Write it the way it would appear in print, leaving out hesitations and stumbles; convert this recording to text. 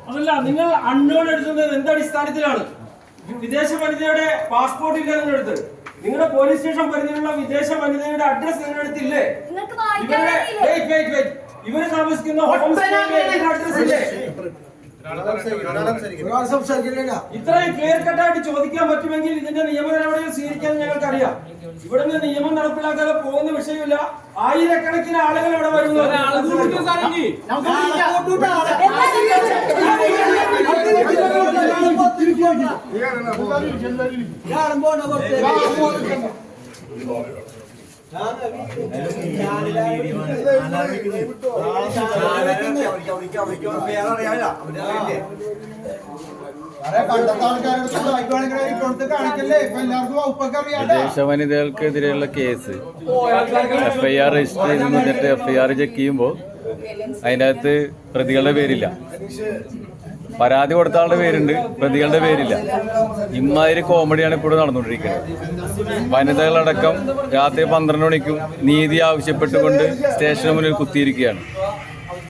അതല്ല, നിങ്ങൾ അൺനോൺ എടുക്കുന്നത് എന്ത് അടിസ്ഥാനത്തിലാണ്? വിദേശ വനിതയുടെ പാസ്പോർട്ട് ഇല്ല നിങ്ങൾ എടുത്ത്. നിങ്ങളുടെ പോലീസ് സ്റ്റേഷൻ പരിധിയിലുള്ള വിദേശ വനിതയുടെ അഡ്രസ് നിങ്ങൾ എടുത്തില്ലേ? ഇവര് താമസിക്കുന്ന അഡ്രസ് ഇല്ലേ? ഇത്രയും ക്ലിയർ കട്ടായിട്ട് ചോദിക്കാൻ പറ്റുമെങ്കിൽ ഇതിന്റെ നിയമ നടപടികൾ സ്വീകരിക്കാൻ ഞങ്ങൾക്കറിയാം. ഇവിടെ നിന്ന് നിയമം നടപ്പിലാക്കാതെ പോകുന്ന വിഷയമില്ല. ആയിരക്കണക്കിന് ആളുകൾ ഇവിടെ വരുന്നു. വിദേശ വനിതകൾക്കെതിരെയുള്ള കേസ് FIR രജിസ്റ്റർ ചെയ്ത് നിന്നിട്ട് FIR ചെക്ക് ചെയ്യുമ്പോൾ അതിൻ്റെ അകത്ത് പ്രതികളുടെ പേരില്ല. പരാതി കൊടുത്ത ആളുടെ പേരുണ്ട്, പ്രതികളുടെ പേരില്ല. ഇമ്മാതിരി കോമഡിയാണ് ഇപ്പോഴും നടന്നുകൊണ്ടിരിക്കുന്നത്. വനിതകളടക്കം രാത്രി 12 മണിക്കും നീതി ആവശ്യപ്പെട്ടുകൊണ്ട് സ്റ്റേഷന് മുന്നിൽ കുത്തിയിരിക്കുകയാണ്.